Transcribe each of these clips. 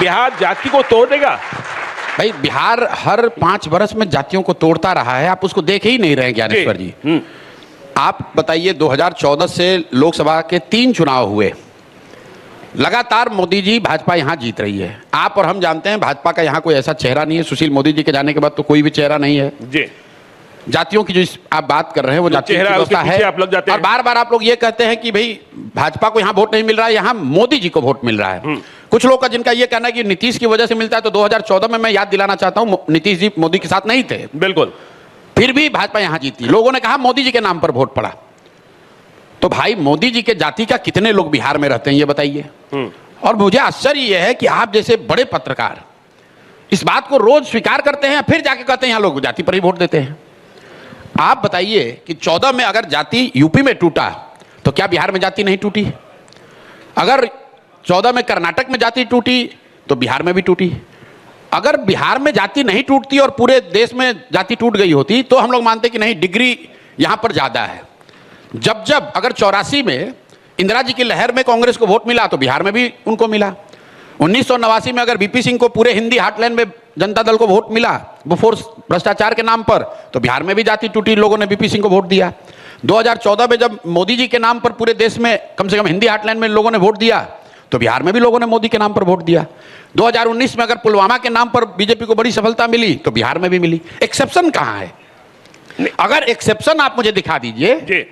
बिहार जाति को तोड़ देगा? भाई बिहार हर 5 वर्ष में जातियों को तोड़ता रहा है, आप उसको देख ही नहीं रहे हैं ज्ञानेश्वर जी। आप बताइए 2014 से लोकसभा के 3 चुनाव हुए, लगातार मोदी जी भाजपा यहां जीत रही है। आप और हम जानते हैं भाजपा का यहां कोई ऐसा चेहरा नहीं है, सुशील मोदी जी के जाने के बाद तो कोई भी चेहरा नहीं है जी। जातियों की जो आप बात कर रहे हैं वो जातियों की व्यवस्था है। आप लग जाते हैं। और बार बार आप लोग ये कहते हैं कि भाई भाजपा को यहाँ वोट नहीं मिल रहा है, यहाँ मोदी जी को वोट मिल रहा है। कुछ लोग का जिनका ये कहना है कि नीतीश की वजह से मिलता है, तो 2014 में मैं याद दिलाना चाहता हूँ नीतीश जी मोदी के साथ नहीं थे, बिल्कुल, फिर भी भाजपा यहाँ जीती। लोगों ने कहा मोदी जी के नाम पर वोट पड़ा। तो भाई मोदी जी के जाति का कितने लोग बिहार में रहते हैं ये बताइए। और मुझे आश्चर्य यह है कि आप जैसे बड़े पत्रकार इस बात को रोज स्वीकार करते हैं, फिर जाके कहते हैं यहाँ लोग जाति पर ही वोट देते हैं। आप बताइए कि 14 में अगर जाति यूपी में टूटा तो क्या बिहार में जाति नहीं टूटी? अगर 14 में कर्नाटक में जाति टूटी तो बिहार में भी टूटी। अगर बिहार में जाति नहीं टूटती और पूरे देश में जाति टूट गई होती तो हम लोग मानते कि नहीं डिग्री यहां पर ज्यादा है। जब अगर 84 में इंदिरा जी की लहर में कांग्रेस को वोट मिला तो बिहार में भी उनको मिला। 1989 में अगर बीपी सिंह को पूरे हिंदी हार्टलैंड में जनता दल को वोट मिला वो फोर्स भ्रष्टाचार के नाम पर, तो बिहार में भी जाति टूटी, लोगों ने बीपी सिंह को वोट दिया। 2014 में जब मोदी जी के नाम पर पूरे देश में कम से कम हिंदी हार्टलैंड में लोगों ने वोट दिया तो बिहार में भी लोगों ने मोदी के नाम पर वोट दिया। 2019 में अगर पुलवामा के नाम पर बीजेपी को बड़ी सफलता मिली तो बिहार में भी मिली। एक्सेप्शन कहां है? अगर एक्सेप्शन आप मुझे दिखा दीजिए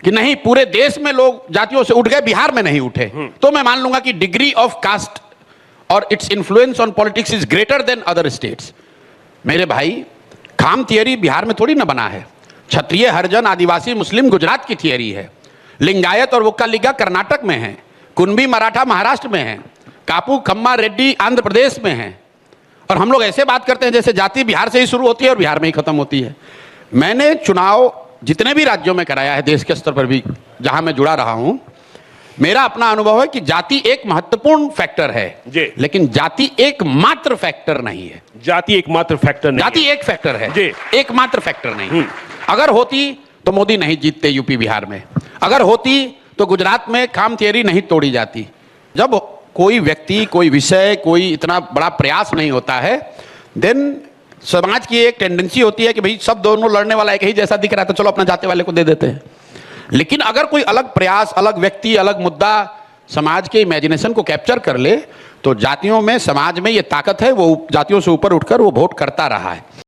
कि नहीं पूरे देश में लोग जातियों से उठ गए, बिहार में नहीं उठे, तो मैं मान लूंगा कि डिग्री ऑफ कास्ट और its influence on politics is greater than other states. मेरे भाई खाम थियरी बिहार में थोड़ी ना बना है। क्षत्रिय, हरिजन, आदिवासी, मुस्लिम गुजरात की थियरी है। लिंगायत और वोक्कालिगा कर्नाटक में है। कुंभी मराठा महाराष्ट्र में है। कापू, खम्मा, रेड्डी आंध्र प्रदेश में है। और हम लोग ऐसे बात करते हैं जैसे जाति बिहार से ही शुरू होती है और बिहार में ही खत्म होती है। मैंने चुनाव जितने भी राज्यों में कराया है, देश के स्तर पर भी जहां मैं जुड़ा रहा हूं, मेरा अपना अनुभव है कि जाति एक महत्वपूर्ण फैक्टर है, लेकिन जाति एकमात्र फैक्टर नहीं है। जाति एकमात्र फैक्टर नहीं, जाति एक फैक्टर है, एकमात्र फैक्टर नहीं। अगर होती तो मोदी नहीं जीतते यूपी बिहार में। अगर होती तो गुजरात में खाम थियरी नहीं तोड़ी जाती। जब कोई व्यक्ति, कोई विषय, कोई इतना बड़ा प्रयास नहीं होता है, देन समाज की एक टेंडेंसी होती है कि भाई सब दोनों लड़ने वाला एक ही जैसा दिख रहा है तो चलो अपना जाते वाले को दे देते हैं। लेकिन अगर कोई अलग प्रयास, अलग व्यक्ति, अलग मुद्दा समाज के इमेजिनेशन को कैप्चर कर ले तो जातियों में, समाज में ये ताकत है, वो जातियों से ऊपर उठकर वो वोट करता रहा है।